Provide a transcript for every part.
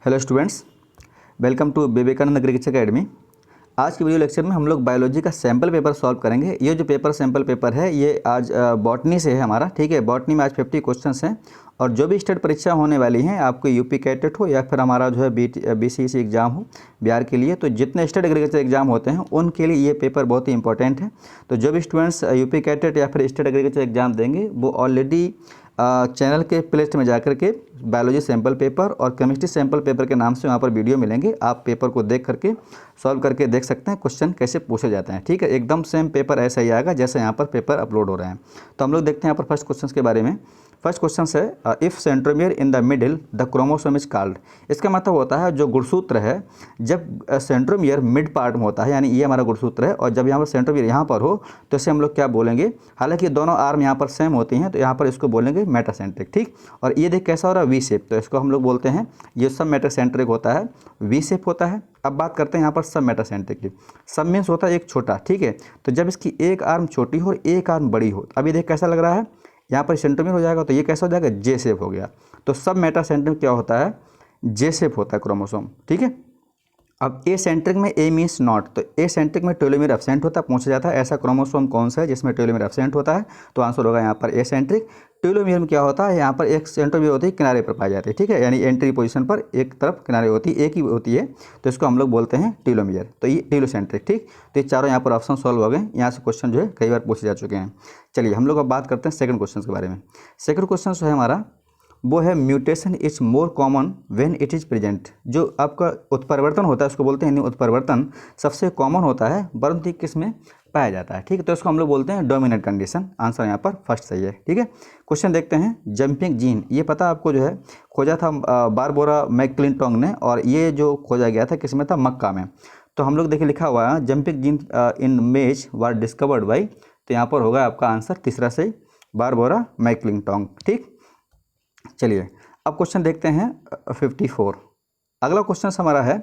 Hello students, welcome to Vivekananda agriculture academy. आज की video lecture में हम लोग बायोलॉजी का सैम्पल पेपर सॉल्व करेंगे। ये जो पेपर सैम्पल पेपर है ये आज बॉटनी से है हमारा, ठीक है। बॉटनी में आज 50 क्वेश्चंस हैं और जो भी स्टेट परीक्षा होने वाली हैं, आपको यूपी कैटेट हो या फिर हमारा जो है बीसीसी एग्ज़ाम हो बिहार के लिए, तो जितने स्टेट एग्रीकल्चर एग्जाम होते हैं उनके लिए ये पेपर बहुत ही इंपॉर्टेंट है। तो जो भी स्टूडेंट्स यूपी कैटेट या फिर स्टेट एग्रीकल्चर एग्जाम देंगे वो ऑलरेडी चैनल के प्लेलिस्ट में जाकर के बायोलॉजी सैम्पल पेपर और केमिस्ट्री सैम्पल पेपर के नाम से वहाँ पर वीडियो मिलेंगे। आप पेपर को देख करके सॉल्व करके देख सकते हैं क्वेश्चन कैसे पूछे जाते हैं, ठीक है। एकदम सेम पेपर ऐसा ही आएगा जैसे यहाँ पर पेपर अपलोड हो रहे हैं। तो हम लोग देखते हैं यहाँ पर फर्स्ट क्वेश्चन के बारे में। फर्स्ट क्वेश्चन है if centromere in the middle the chromosome is called. इसका मतलब होता है जो गुणसूत्र है, जब सेंट्रोमियर मिड पार्ट में होता है, यानी ये हमारा गुणसूत्र है, और जब यहाँ पर सेंट्रोमियर यहाँ पर हो तो इसे हम लोग क्या बोलेंगे। हालांकि दोनों आर्म यहाँ पर सेम होती हैं तो यहाँ पर इसको बोलेंगे मेटासेंट्रिक, ठीक। और ये देख कैसा हो रहा है, वी शेप, तो इसको हम लोग बोलते हैं ये सब मेटासेंट्रिक होता है, वी शेप होता है। अब बात करते हैं यहाँ पर सब मेटासेंट्रिक की। सब मीन्स होता है एक छोटा, ठीक है। तो जब इसकी एक आर्म छोटी हो और एक आर्म बड़ी हो, अभी देख कैसा लग रहा है, यहाँ पर सेंट्रोमियर हो जाएगा तो ये कैसा हो जाएगा, जे शेप हो गया। तो सब मेटासेंट्रिक क्या होता है, जे शेप होता है क्रोमोसोम, ठीक है। अब ए सेंट्रिक में ए मीन्स नॉट, तो ए सेंट्रिक में टेलोमेयर एब्सेंट होता है, पूछा जाता है ऐसा क्रोमोसोम कौन सा है जिसमें टेलोमेयर एब्सेंट होता है, तो आंसर होगा यहाँ पर ए सेंट्रिक। टेलोमेयर में क्या होता है, यहाँ पर एक सेंट्रोमियर होती है, किनारे पर पाई जाती है, ठीक है। यानी एंट्री पोजीशन पर एक तरफ किनारे होती है, एक ही होती है, तो इसको हम लोग बोलते हैं टेलोमेयर। तो ये टेलोसेंट्रिक, ठीक। तो ये चारों यहाँ पर ऑप्शन सॉल्व हो गए। यहाँ से क्वेश्चन जो है कई बार पूछे जा चुके हैं। चलिए हम लोग अब बात करते हैं सेकंड क्वेश्चन के बारे में। सेकंड क्वेश्चन जो है हमारा वो है mutation is more common when it is present. जो आपका उत्परिवर्तन होता है उसको बोलते हैं, उत्परिवर्तन सबसे कॉमन होता है परंतु किस में पाया जाता है, ठीक है। तो इसको हम लोग बोलते हैं डोमिनेंट कंडीशन। आंसर यहाँ पर फर्स्ट सही है, ठीक है। क्वेश्चन देखते हैं। जंपिंग जीन, ये पता आपको जो है खोजा था बारबोरा मैकक्लिंटोक ने, और ये जो खोजा गया था किस में था, मक्का में। तो हम लोग देखिए लिखा हुआ है जंपिंग जीन इन मेज वर डिस्कवर्ड बाई, तो यहाँ पर होगा आपका आंसर तीसरा सही, बारबोरा मैकक्लिंटोक, ठीक। चलिए अब क्वेश्चन देखते हैं 54। अगला क्वेश्चन हमारा है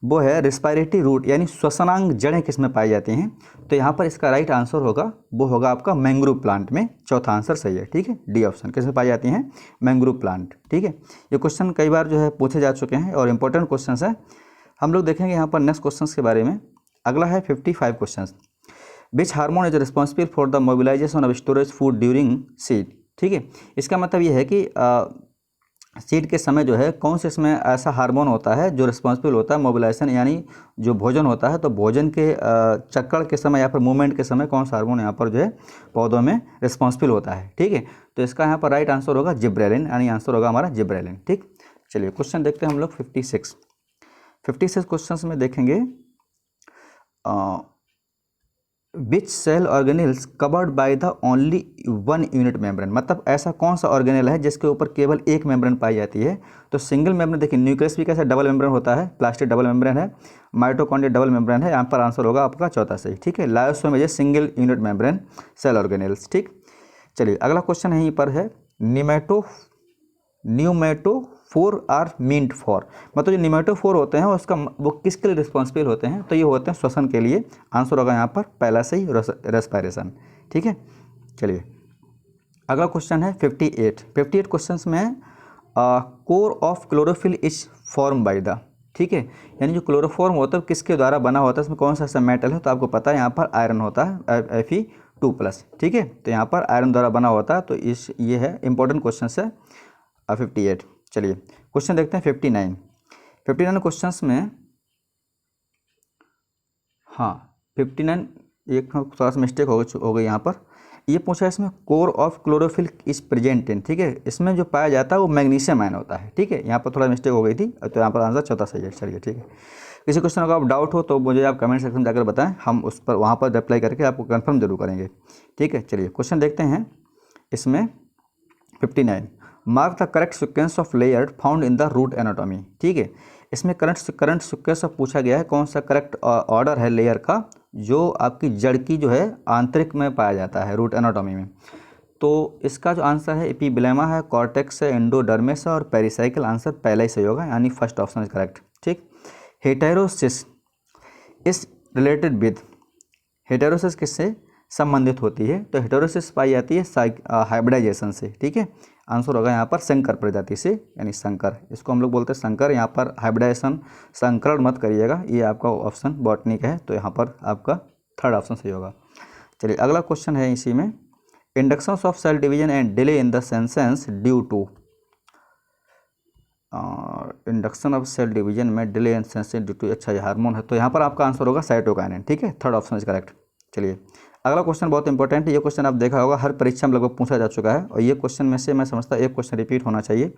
वो है रिस्पायरेटरी रूट, यानी श्वसनांग जड़ें किस में पाई जाती हैं। तो यहाँ पर इसका राइट आंसर होगा वो होगा आपका मैंग्रोव प्लांट में। चौथा आंसर सही है, ठीक है। डी ऑप्शन किस में पाई जाती हैं, मैंग्रोव प्लांट, ठीक है। ये क्वेश्चन कई बार जो है पूछे जा चुके हैं और इंपॉर्टेंट क्वेश्चन है। हम लोग देखेंगे यहाँ पर नेक्स्ट क्वेश्चन के बारे में। अगला है 55 question. Which hormone is responsible for the mobilisation of storage food during seed, ठीक है। इसका मतलब ये है कि सीड के समय जो है कौन से इसमें ऐसा हार्मोन होता है जो रिस्पॉन्सिबल होता है मोबिलाइजेशन, यानी जो भोजन होता है, तो भोजन के चक्कर के समय या फिर मूवमेंट के समय कौन सा हार्मोन यहाँ पर जो है पौधों में रिस्पॉन्सिबल होता है, ठीक है। तो इसका यहाँ पर राइट आंसर होगा जिब्रेलिन, यानी आंसर होगा हमारा जिब्रेलिन, ठीक। चलिए क्वेश्चन देखते हैं हम लोग 56 क्वेश्चन में देखेंगे। Which cell organelles covered by the only one unit membrane, मतलब ऐसा कौन सा ऑर्गेनेल है जिसके ऊपर केवल एक मेम्ब्रेन पाई जाती है। तो सिंगल मेम्ब्रेन, देखिए न्यूक्लियस भी कैसा डबल मेम्ब्रेन होता है, प्लास्टिड डबल मेम्ब्रेन है, माइटोकॉन्ड्रिया डबल मेम्ब्रेन है। यहाँ पर आंसर होगा आपका चौथा सही, ठीक है। Lysosome is single unit membrane cell organelles, ठीक। चलिए अगला क्वेश्चन यहीं पर है न्यूमेटोफोर आर मीन्ट फॉर, मतलब जो निमेटोफोर होते हैं उसका वो किसके लिए रिस्पॉन्सिबल होते हैं, तो ये होते हैं श्वसन के लिए। आंसर होगा यहाँ पर पहला सही, रेस्पायरेशन, ठीक है। चलिए अगला क्वेश्चन है 58 क्वेश्चंस में core of chlorophyll is form by the, ठीक है। यानी जो क्लोरोफॉर्म होता है किसके द्वारा बना होता है, इसमें कौन सा ऐसा मेटल है, तो आपको पता है यहाँ पर आयरन होता है, Fe2+, ठीक है। तो यहाँ पर आयरन द्वारा बना होता है, तो ये है इंपॉर्टेंट क्वेश्चन है 58। चलिए क्वेश्चन देखते हैं 59 क्वेश्चंस में। हाँ 59 एक थोड़ा सा मिस्टेक हो गई यहाँ पर। ये पूछा है इसमें core of chlorophyll is present इन, ठीक है। इसमें जो पाया जाता है वो मैग्नीशियम आयन होता है, ठीक है। यहाँ पर थोड़ा मिस्टेक हो गई थी, तो यहाँ पर आंसर चौथा सही है। चलिए ठीक है। किसी क्वेश्चन का आप डाउट हो तो मुझे आप कमेंट सेक्शन में जाकर बताएं, हम उस पर वहाँ पर रिप्लाई करके आपको कंफर्म जरूर करेंगे, ठीक है। चलिए क्वेश्चन देखते हैं इसमें 59। Mark the correct sequence of layer found in the root anatomy, ठीक है। इसमें करंट सिक्वेंस ऑफ पूछा गया है कौन सा करेक्ट ऑर्डर है लेयर का जो आपकी जड़ की जो है आंतरिक में पाया जाता है रूट एनाटॉमी में। तो इसका जो आंसर है एपिब्लेमा है, कॉर्टेक्स है, एंडोडर्मिस है और पेरिसाइकिल। आंसर पहला ही सही होगा, यानी फर्स्ट ऑप्शन इज करेक्ट, ठीक। हेटेरोसिस इस रिलेटेड विद, हेटेरोसिस किससे संबंधित होती है, तो हेटेरोसिस पाई जाती है हाइब्रिडाइजेशन से, ठीक है। आंसर होगा यहाँ पर संकर प्रजाति से, यानी संकर, इसको हम लोग बोलते हैं संकर। यहाँ पर हाइब्रिडाइजेशन, संकरण मत करिएगा, ये आपका ऑप्शन बॉटनी का है, तो यहाँ पर आपका थर्ड ऑप्शन सही होगा। चलिए अगला क्वेश्चन है इसी में, induction of cell division and delay in the senescence due to, induction of cell division में delay in senescence due to, अच्छा ये हार्मोन है, तो यहाँ पर आपका आंसर होगा साइटोकाइनिन, ठीक है, थर्ड ऑप्शन इज करेक्ट। चलिए अगला क्वेश्चन बहुत इंपॉर्टेंट है, ये क्वेश्चन आप देखा होगा हर परीक्षा में लगभग पूछा जा चुका है, और ये क्वेश्चन में से मैं समझता एक क्वेश्चन रिपीट होना चाहिए।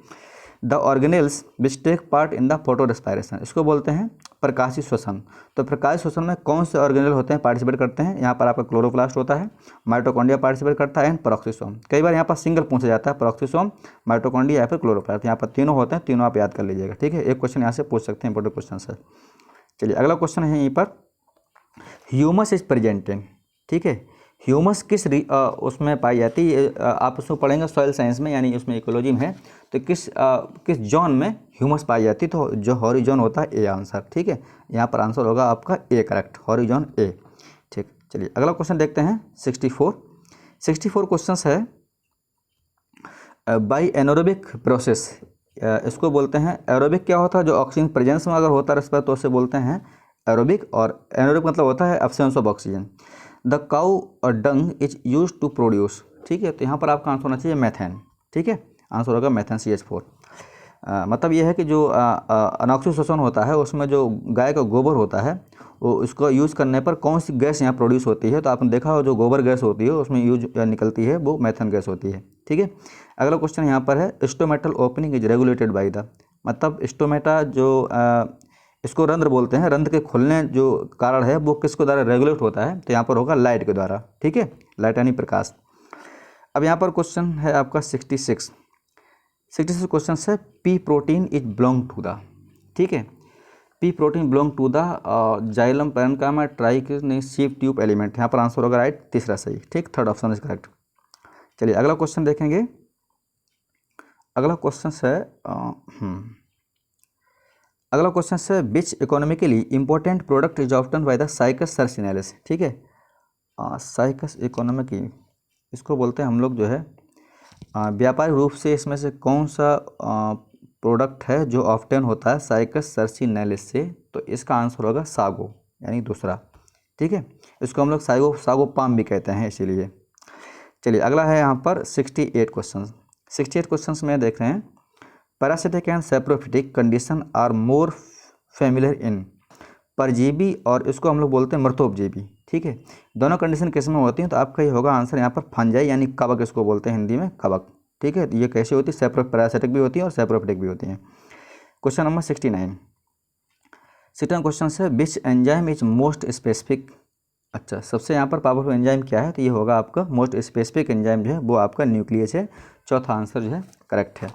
The organelles which take part in the photorespiration, इसको बोलते हैं प्रकाशी श्वसन। तो प्रकाश श्वसन में कौन से ऑर्गेनेल होते हैं, पार्टिसिपेट करते हैं? यहाँ पर आपका क्लोरोप्लास्ट होता है, माइटोकॉन्ड्रिया पार्टिसिपेट करता है, एंड पेरोक्सिसोम। कई बार यहाँ पर सिंगल पूछा जाता है, पेरोक्सिसोम, माइटोकॉन्ड्रिया या फिर क्लोरोप्लास्ट, यहाँ पर तीनों होते हैं, तीनों आप याद कर लीजिएगा, ठीक है, एक क्वेश्चन यहाँ से पूछ सकते हैं, इंपॉर्टेंट क्वेश्चन है। चलिए अगला क्वेश्चन है यहीं पर, ह्यूमस इज प्रेजेंट इन, ठीक है, ह्यूमस किस उसमें पाई जाती है, आप उसमें पढ़ेंगे सॉइल साइंस में, यानी उसमें इकोलॉजी में है, तो किस जोन में ह्यूमस पाई जाती है, तो जो हॉरिजॉन होता है ए आंसर, ठीक है, यहाँ पर आंसर होगा आपका ए करेक्ट, हॉरिजॉन ए, ठीक। चलिए अगला क्वेश्चन देखते हैं 64 क्वेश्चन है, बाई एनोरोबिक प्रोसेस, इसको बोलते हैं एरोबिक, क्या होता है, जो ऑक्सीजन प्रेजेंस में अगर होता है रेस्पिरेटर तो उसे बोलते हैं एरोबिक, और एनोरोबिक मतलब होता है absence of oxygen. The cow dung is use to produce, ठीक है, तो यहाँ पर आपका आंसर होना चाहिए मैथेन, ठीक है, आंसर होगा मैथेन CH4। मतलब यह है कि जो अनॉक्सिक श्वसन होता है उसमें जो गाय का गोबर होता है वो उसको यूज़ करने पर कौन सी गैस यहाँ प्रोड्यूस होती है, तो आपने देखा हो जो गोबर गैस होती है उसमें यूज निकलती है वो मैथेन गैस होती है, ठीक है। अगला क्वेश्चन यहाँ पर है, stomatal opening is regulated by the, मतलब स्टोमेटा जो इसको रंध्र बोलते हैं, रंध्र के खुलने जो कारण है वो किसके द्वारा रेगुलेट होता है, तो यहाँ पर होगा लाइट के द्वारा, ठीक है, लाइट यानी प्रकाश। अब यहाँ पर क्वेश्चन है आपका 66 क्वेश्चन है, P protein is belong to the, ठीक है, P protein belong to the xylem parenchyma ट्राइकिनेसिव ट्यूब एलिमेंट, यहाँ पर आंसर होगा राइट, तीसरा सही, ठीक, थर्ड ऑप्शन इज करेक्ट। चलिए अगला क्वेश्चन देखेंगे, अगला क्वेश्चन है अगला क्वेश्चन है, which economically important product is often by the Cycas circinalis, ठीक है, साइकस इकोनॉमिकली, इसको बोलते हैं हम लोग जो है व्यापारिक रूप से इसमें से कौन सा प्रोडक्ट है जो ऑफ्टन होता है साइकस सर्सिनालिस से, तो इसका आंसर होगा सागो, यानी दूसरा, ठीक है, इसको हम लोग सागो पाम भी कहते हैं इसीलिए। चलिए अगला है यहाँ पर 68 क्वेश्चन में देख रहे हैं, parasitic and saprophytic condition are more familiar in, परजीवी और इसको हम लोग बोलते हैं मृतोपजीवी, ठीक है, दोनों कंडीशन किस में होती हैं, तो आपका ये होगा आंसर यहाँ पर फंजाई, यानी कवक इसको बोलते हैं हिंदी में कवक, ठीक है, ये कैसी होती है, पैरासिटिक भी होती है और सेप्रोफिटिक भी होती हैं। क्वेश्चन नंबर 69 क्वेश्चन है, which enzyme is most specific, अच्छा सबसे यहाँ पर पावरफुल एंजाइम क्या है, तो ये होगा आपका मोस्ट स्पेसिफिक एंजाइम जो है वो आपका न्यूक्लियस है, चौथा आंसर जो है करेक्ट है।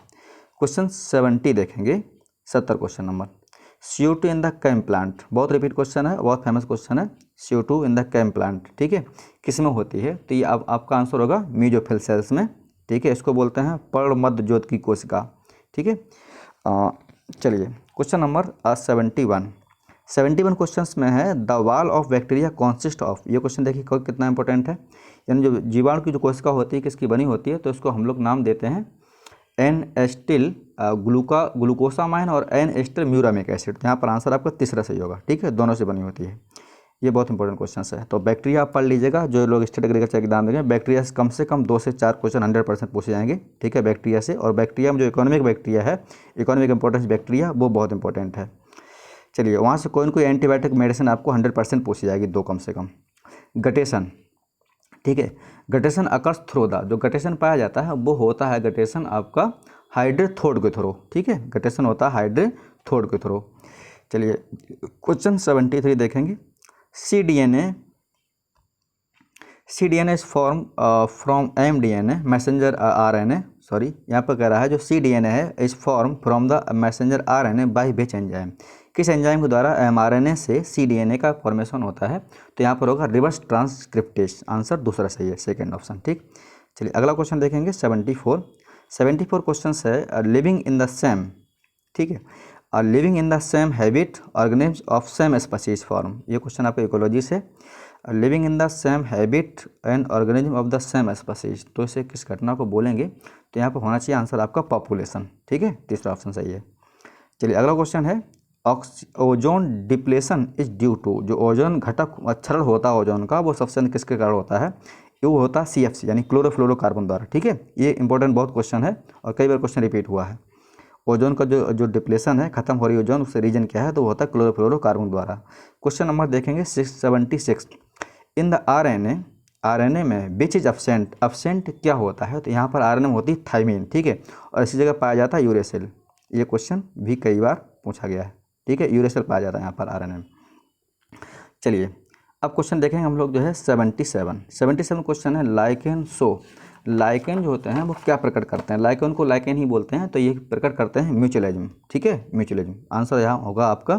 क्वेश्चन 70 देखेंगे, 70 question number, CO2 in the CAM plant, बहुत रिपीट क्वेश्चन है, बहुत फेमस क्वेश्चन है, CO2 in the CAM plant, ठीक है, किस में होती है, तो ये आपका आंसर होगा मीजोफिल सेल्स में, ठीक है, इसको बोलते हैं पर्णमध्य ज्योत की कोशिका, ठीक है। चलिए क्वेश्चन नंबर 71 क्वेश्चंस में है, the wall of bacteria consist of, ये क्वेश्चन देखिए कितना इंपॉर्टेंट है, यानी जो जीवाणु की जो कोशिका होती है किसकी बनी होती है, तो इसको हम लोग नाम देते हैं एन एस्टिल ग्लूकोसामाइन और एन एस्टिल म्यूरामिक एसिड, यहाँ पर आंसर आपका तीसरा सही होगा, ठीक है, दोनों से बनी होती है, ये बहुत इंपॉर्टेंट क्वेश्चन है। तो बैक्टीरिया आप पढ़ लीजिएगा, जो लोग स्टेट एग्रीकल्चर एग्जाम देंगे बैक्टीरिया से कम 2 से 4 क्वेश्चन 100% पूछे जाएंगे, ठीक है, बैक्टीरिया से, और बैक्टीरिया में जो इकोनॉमिक बैक्टीरिया है, इकोनॉमिक इंपॉर्टेंस बैक्टीरिया वो बहुत इंपॉर्टेंट है। चलिए वहाँ से कोई न कोई एंटीबायोटिक मेडिसिन आपको 100% पूछी जाएगी, 2 कम से कम। गटेशन, ठीक है, गटेशन अकर्स थ्रू द, जो गटेशन पाया जाता है वो होता है गटेशन आपका हाइड्रोथोड के थ्रू, ठीक है, गटेशन होता है हाइड्रोथोड के थ्रू। चलिए क्वेश्चन 73 देखेंगे, cDNA is form from mDNA messenger RNA, sorry यहाँ पर कह रहा है जो cDNA है is form from the messenger RNA by which enzyme, किस एंजाइम के द्वारा mRNA से cDNA का फॉर्मेशन होता है, तो यहाँ पर होगा रिवर्स ट्रांसक्रिप्टेज, आंसर दूसरा सही है, सेकेंड ऑप्शन, ठीक। चलिए अगला क्वेश्चन देखेंगे 74 क्वेश्चन है, लिविंग इन द सेम, ठीक है, living in the same habit organism of same species form, ये क्वेश्चन आपका इकोलॉजी से, living in the same habit and organism of the same species, तो इसे किस घटना को बोलेंगे, तो यहाँ पर होना चाहिए आंसर आपका पॉपुलेशन। ठीक है, तीसरा ऑप्शन सही है। चलिए अगला क्वेश्चन है, ozone depletion is due to, जो ओजोन घटक क्षरण होता है ओजोन का, वो सबसे अधिक किसके कारण होता है, ये वो होता है CFC यानी क्लोरोफ्लोरोकार्बन द्वारा। ठीक है, ये इंपॉर्टेंट बहुत क्वेश्चन है और कई बार क्वेश्चन रिपीट हुआ है। ओजोन का जो डिप्लेशन है, खत्म हो रही ओजोन, उससे रीजन क्या है, तो वो होता है क्लोरोफ्लोरोकार्बन द्वारा। क्वेश्चन नंबर देखेंगे 676, इन द RNA में विच इज एब्सेंट, एब्सेंट क्या होता है, तो यहाँ पर RNA में होती है थाइमिन। ठीक है, और इसी जगह पाया जाता है यूरेसिल, ये क्वेश्चन भी कई बार पूछा गया है। ठीक है, यूरेसिल पाया जाता है यहाँ पर RNA में। चलिए अब क्वेश्चन देखेंगे हम लोग जो है 77 क्वेश्चन है, लाइकेन शो, लाइकेन जो होते हैं वो क्या प्रकट करते हैं, लाइकेन को लाइकेन ही बोलते हैं, तो ये प्रकट करते हैं म्यूचुअलिज्म। ठीक है, म्यूचुअलिज्म आंसर यहाँ होगा आपका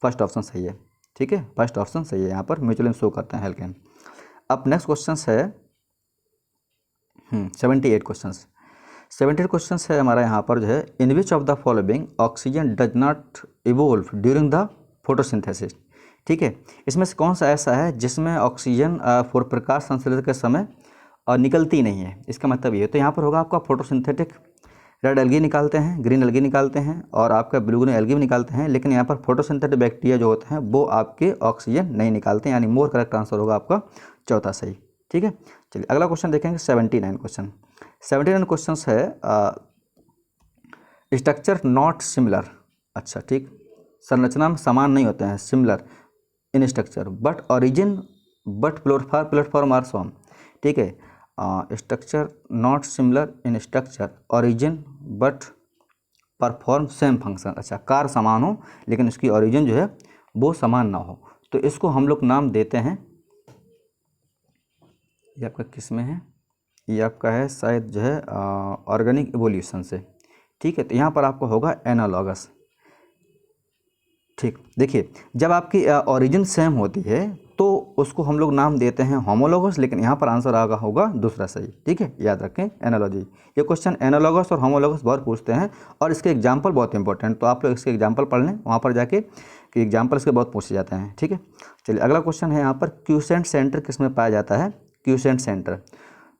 फर्स्ट ऑप्शन सही है। ठीक है, फर्स्ट ऑप्शन सही है, यहाँ पर म्यूचुअलिज्म शो करते हैं लाइकेन। अब नेक्स्ट क्वेश्चन है 78 क्वेश्चन है हमारा यहाँ पर जो है, in which of the following oxygen does not evolve during the photosynthesis. ठीक है, इसमें से कौन सा ऐसा है जिसमें ऑक्सीजन फॉर प्रकाश संश्लेषण के समय निकलती नहीं है, इसका मतलब ये है, तो यहाँ पर होगा आपका फोटोसिंथेटिक, रेड एल्गी निकालते हैं, ग्रीन एल्गी निकालते हैं और आपका ब्लू ग्रीन एल्गी भी निकालते हैं, लेकिन यहाँ पर फोटोसिंथेटिक बैक्टीरिया जो होते हैं वो आपके ऑक्सीजन नहीं निकालते हैं, यानी मोर करेक्ट आंसर होगा आपका चौथा सही। ठीक है, चलिए अगला क्वेश्चन देखेंगे 79 क्वेश्चन है, स्ट्रक्चर नॉट सिमिलर। अच्छा ठीक, संरचना में समान नहीं होते हैं, similar in structure but origin but platform are same. ठीक है, structure not similar in structure origin but perform same function. अच्छा, कार्य समान हो लेकिन उसकी ऑरिजिन जो है वो समान ना हो, तो इसको हम लोग नाम देते हैं, ये आपका किस में है, ये आपका है शायद जो है ऑर्गेनिक इवोल्यूशन से। ठीक है, तो यहाँ पर आपको होगा एनालॉगस। ठीक, देखिए जब आपकी ऑरिजिन सेम होती है तो उसको हम लोग नाम देते हैं होमोलॉगस, लेकिन यहाँ पर आंसर आगा होगा दूसरा सही। ठीक है, याद रखें एनालॉजी, ये क्वेश्चन एनालॉगस और होमोलॉगस बहुत पूछते हैं और इसके एग्जाम्पल बहुत इंपॉर्टेंट, तो आप लोग इसके एग्जाम्पल पढ़ लें वहाँ पर जाके कि एग्जाम्पल इसके बहुत पूछे जाते हैं। ठीक है, चलिए अगला क्वेश्चन है यहाँ पर, क्यूसेंट सेंटर किस में पाया जाता है, क्यूसेंट सेंटर,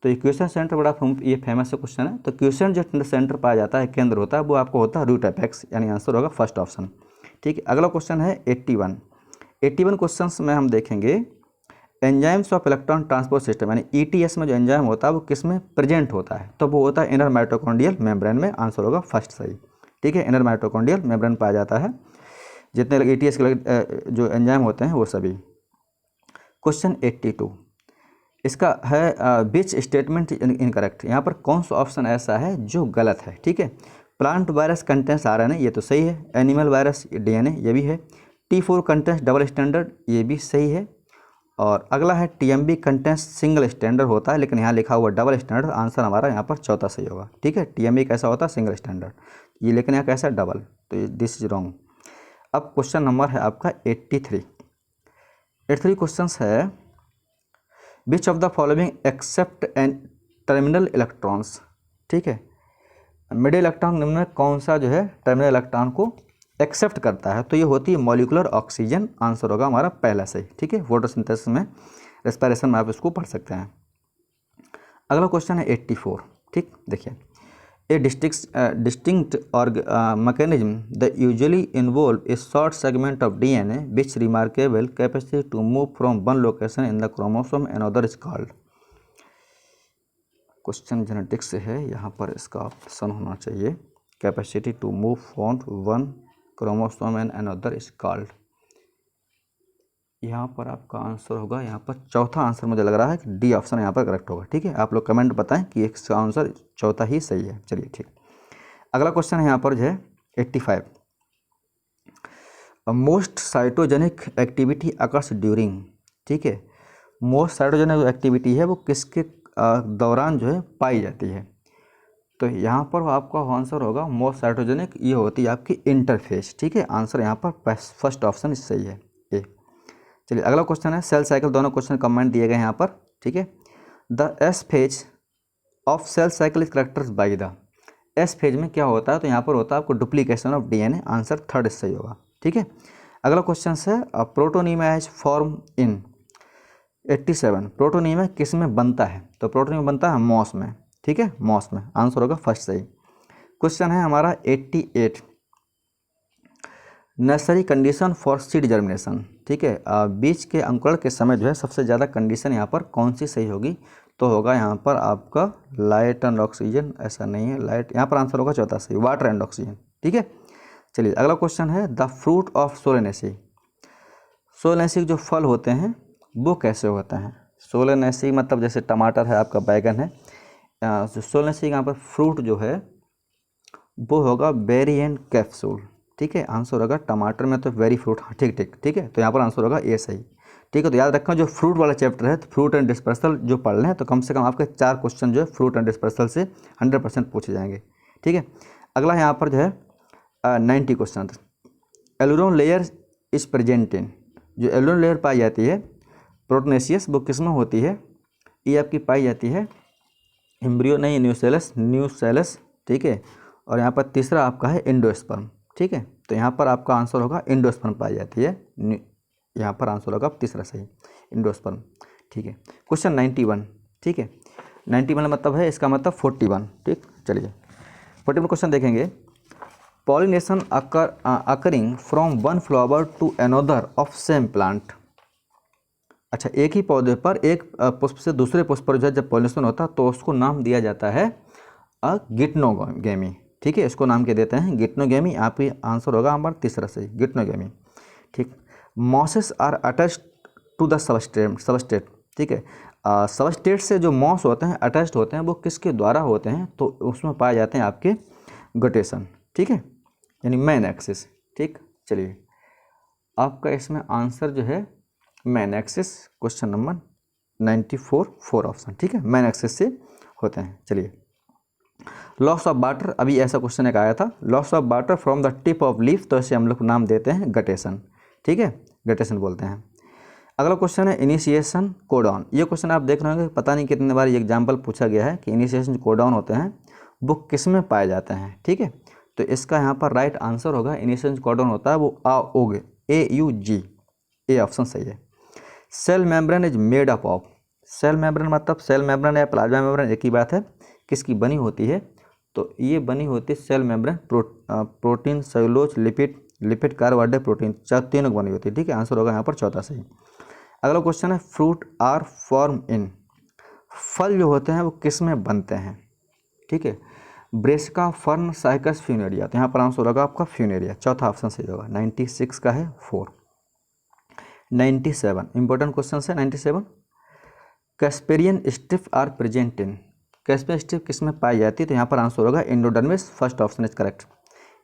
तो ये क्यूसेंट सेंटर बड़ा ये फेमस क्वेश्चन है, तो क्यूसेंट जो सेंटर पाया जाता है, केंद्र होता है, वो आपको होता है रूट एपेक्स, यानी आंसर होगा फर्स्ट ऑप्शन। ठीक है, अगला क्वेश्चन है 81 क्वेश्चंस में हम देखेंगे, enzymes of electron transport system, यानी ETS में जो एंजाइम होता है वो किस में प्रेजेंट होता है, तो वो होता है इनर माइटोकॉन्ड्रियल मेम्ब्रेन में, आंसर होगा फर्स्ट सही। ठीक है, इनर माइटोकॉन्ड्रियल मेम्ब्रेन पाया जाता है, जितने ETS के जो एंजाइम होते हैं वो सभी। क्वेश्चन 82 इसका है, विच स्टेटमेंट इनकरेक्ट, यहाँ पर कौन सा ऑप्शन ऐसा है जो गलत है। ठीक है, प्लांट वायरस कंटेंट्स RNA, ये तो सही है, एनिमल वायरस DNA, ये भी है, T4 कंटेंट्स डबल स्टैंडर्ड, ये भी सही है, और अगला है TMB कंटेंट्स सिंगल स्टैंडर्ड होता है, लेकिन यहाँ लिखा हुआ डबल स्टैंडर्ड, आंसर हमारा यहाँ पर चौथा सही होगा। ठीक है, TMB कैसा होता है सिंगल स्टैंडर्ड, ये लेकिन यहाँ कैसा डबल, तो दिस इज रॉन्ग। अब क्वेश्चन नंबर है आपका 83 क्वेश्चन है, विच of the following except and terminal electrons. ठीक है, मिडिल इलेक्ट्रॉन में कौन सा जो है टर्मिनल इलेक्ट्रॉन को एक्सेप्ट करता है, तो ये होती है मॉलिक्यूलर ऑक्सीजन, आंसर होगा हमारा पहला सही। ठीक है, फोटोसिंथेसिस में रेस्पिरेशन में आप इसको पढ़ सकते हैं। अगला क्वेश्चन है 84। ठीक, देखिए, a distinct mechanism the usually involve a short segment of DNA which remarkable capacity to move from one location in the chromosome another is called. Question genetics से है, यहाँ पर इसका ऑप्शन होना चाहिए capacity to move from one chromosome and another is called. यहाँ पर आपका आंसर होगा, यहाँ पर चौथा आंसर मुझे लग रहा है कि D ऑप्शन यहाँ पर करेक्ट होगा। ठीक है, आप लोग कमेंट बताएं कि इसका आंसर चौथा ही सही है। चलिए ठीक, अगला क्वेश्चन है यहाँ पर जो है 85, most cytogenic activity occurs during. ठीक है, मोस्ट साइटोजेनिक एक्टिविटी है वो किसके दौरान जो है पाई जाती है, तो यहाँ पर आपका आंसर होगा मोस्ट साइटोजेनिक, ये होती है आपकी इंटरफेस। ठीक है, आंसर यहाँ पर फर्स्ट ऑप्शन सही है ए। चलिए अगला क्वेश्चन है सेल साइकिल, दोनों क्वेश्चन कमेंट दिए गए हैं यहाँ पर। ठीक है, the S phase of cell cycle is characterised by the, S phase में क्या होता है, तो यहाँ पर होता है आपको duplication of DNA, answer third सही होगा। ठीक है, अगला क्वेश्चन है protonema is form in, 87 protonium किस में बनता है? तो प्रोटोनियम बनता है मॉस में, ठीक है, मॉस में। आंसर होगा फर्स्ट सही। क्वेश्चन है हमारा 88 nursery condition for seed germination, ठीक है। बीज के अंकुरण के समय जो है सबसे ज़्यादा कंडीशन यहाँ पर कौन सी सही होगी? तो होगा यहाँ पर आपका लाइट एंड ऑक्सीजन, ऐसा नहीं है लाइट, यहाँ पर आंसर होगा चौथा सही, वाटर एंड ऑक्सीजन, ठीक है। चलिए अगला क्वेश्चन है the fruit of Solanaceae. Solanaceae जो फल होते हैं वो कैसे होते हैं? सोलेनेसी मतलब जैसे टमाटर है, आपका बैगन है, सोलेनेसी यहाँ पर फ्रूट जो है वो होगा बेरी एंड कैप्सूल, ठीक है। आंसर होगा टमाटर में तो वेरी फ्रूट, हाँ ठीक ठीक ठीक है, तो यहाँ पर आंसर होगा ए सही, ठीक है। तो याद रखना जो फ्रूट वाला चैप्टर है, तो फ्रूट एंड डिस्पर्सल जो पढ़ लें तो कम से कम आपके 4 क्वेश्चन जो है फ्रूट एंड डिस्पर्सल से 100% पूछे जाएंगे, ठीक है। अगला यहाँ पर जो है 90 question, aleurone layer is present in, जो एलुरोन लेयर पाई जाती है प्रोटोनेशियस वो किस में होती है? ये आपकी पाई जाती है एम्ब्रियो नहीं, न्यूसेलस, ठीक है। और यहाँ पर तीसरा आपका है एंडोस्पर्म, ठीक है। तो यहाँ पर आपका आंसर होगा एंडोस्पर्म पाई जाती है, यहाँ पर आंसर होगा तीसरा सही, एंडोस्पर्म, ठीक है। क्वेश्चन 91, ठीक है, 91 मतलब है इसका मतलब 41, ठीक। चलिए 41 क्वेश्चन देखेंगे। Pollination occurring from one flower to another of same plant. अच्छा, एक ही पौधे पर एक पुष्प से दूसरे पुष्प पर जो है जब पॉलिनेशन होता है तो उसको नाम दिया जाता है गिट्नोगेमी, ठीक है। इसको नाम क्या देते हैं? गिट्नोगेमी। आप ही आंसर होगा हमारा तीसरा सही, गिट्नोगेमी, ठीक। Mosses are attached to the substrate, ठीक है। सबस्ट्रेट से जो मॉस होते हैं अटैच्ड होते हैं वो किसके द्वारा होते हैं? तो उसमें पाए जाते हैं आपके गटेशन, ठीक है, यानी मैन एक्सिस, ठीक। चलिए आपका इसमें आंसर जो है man axis, question number 94 4 option, ठीक है, मैन एक्सिस से होते हैं। चलिए लॉस ऑफ वाटर, अभी ऐसा क्वेश्चन एक आया था, loss of water from the tip of leaf, तो इसे हम लोग नाम देते हैं गटेशन, ठीक है, गटेशन बोलते हैं। अगला क्वेश्चन है इनिशिएशन कोडॉन। ये क्वेश्चन आप देख रहे होंगे, पता नहीं कितने बार ये एग्जाम्पल पूछा गया है कि इनिशिएशन कोडॉन होते हैं वो किस में पाए जाते हैं, ठीक है। तो इसका यहाँ पर राइट आंसर होगा इनिशिएशन कोडॉन होता है वो AUG, AUG, ए ऑप्शन सही है। Cell membrane is made up of, cell membrane मतलब सेल मेम्ब्रेन या प्लाज्मा मेम्ब्रेन एक ही बात है, किसकी बनी होती है? तो ये बनी होती है cell membrane protein, cellulose, lipid carbohydrate, protein, तीनों बनी होती है, ठीक है। आंसर होगा यहाँ पर चौथा सही। अगला क्वेश्चन है फ्रूट आर फॉर्म इन, फल जो होते हैं वो किस में बनते हैं, ठीक है। ब्रेसिका, फर्न, साइकस, फ्यूनेरिया, तो यहाँ पर आंसर होगा आपका फ्यूनेरिया, चौथा ऑप्शन सही होगा। 96 का है 4। 97 इंपॉर्टेंट क्वेश्चन है 97। Casparian strip are present in, Casparian strip किस में पाई जाती है? तो यहाँ पर आंसर होगा endodermis, first option is correct,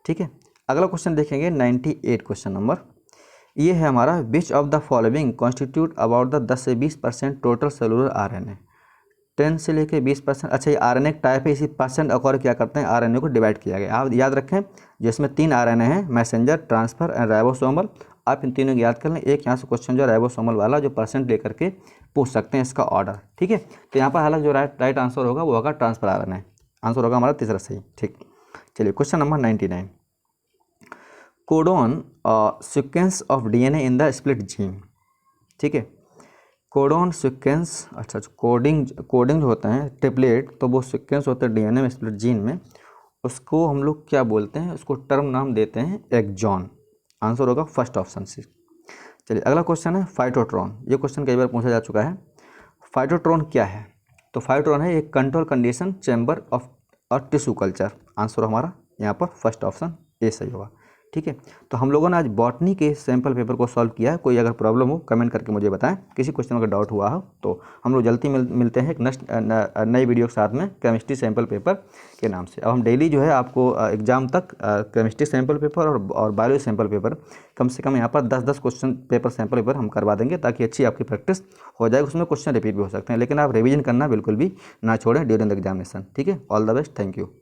ठीक है। अगला क्वेश्चन देखेंगे 98 क्वेश्चन नंबर, ये है हमारा विच of the following constitute about the 10 से 20% टोटल सेलुलर RNA, 10 से लेके 20%। अच्छा ये RNA टाइप है, इसी परसेंट अकॉर्ड क्या करते हैं RNA को डिवाइड किया गया। आप याद रखें जिसमें 3 RNA हैं, मैसेंजर, ट्रांसफर एंड राइबोसोमल, आप इन तीनों को याद कर लें। एक यहाँ से क्वेश्चन जो राइबोसोमल वाला जो परसेंट लेकर के पूछ सकते हैं इसका ऑर्डर, ठीक है। तो यहाँ पर हालांकि जो राइट आंसर होगा वो होगा ट्रांसफर RNA, आंसर होगा हमारा तीसरा सही, ठीक। चलिए question number 99, codon sequence of DNA in the split gene, ठीक है। कोडोन सीक्वेंस, अच्छा कोडिंग जो होते हैं ट्रिपलेट, तो वो सीक्वेंस होते हैं DNA में स्प्लिट जीन में, उसको हम लोग क्या बोलते हैं? उसको टर्म नाम देते हैं एक्सॉन, आंसर होगा फर्स्ट ऑप्शन सी। चलिए अगला क्वेश्चन है फाइटोट्रॉन, ये क्वेश्चन कई बार पूछा जा चुका है। फाइटोट्रॉन क्या है? तो फाइटोट्रॉन है एक कंट्रोल कंडीशन चैम्बर ऑफ और टिश्यू कल्चर, आंसर हमारा यहाँ पर फर्स्ट ऑप्शन ए सही होगा, ठीक है। तो हम लोगों ने आज बॉटनी के सैम्पल पेपर को सॉल्व किया है। कोई अगर प्रॉब्लम हो कमेंट करके मुझे बताएं, किसी क्वेश्चन का डाउट हुआ हो तो हम लोग जल्दी मिलते हैं एक नेक्स्ट नई वीडियो के साथ में केमिस्ट्री सैम्पल पेपर के नाम से। अब हम डेली जो है आपको एग्जाम तक केमिस्ट्री सैम्पल पेपर और बायोलॉजी सैम्पल पेपर कम से कम यहाँ पर 10-10 क्वेश्चन पेपर सैम्पल पेपर हम करवा देंगे ताकि अच्छी आपकी प्रैक्टिस हो जाए। उसमें क्वेश्चन रिपीट भी हो सकते हैं, लेकिन आप रिविजन करना बिल्कुल भी ना छोड़ें ड्यूरिंग द एग्जामिनेशन, ठीक है। All the best, thank you.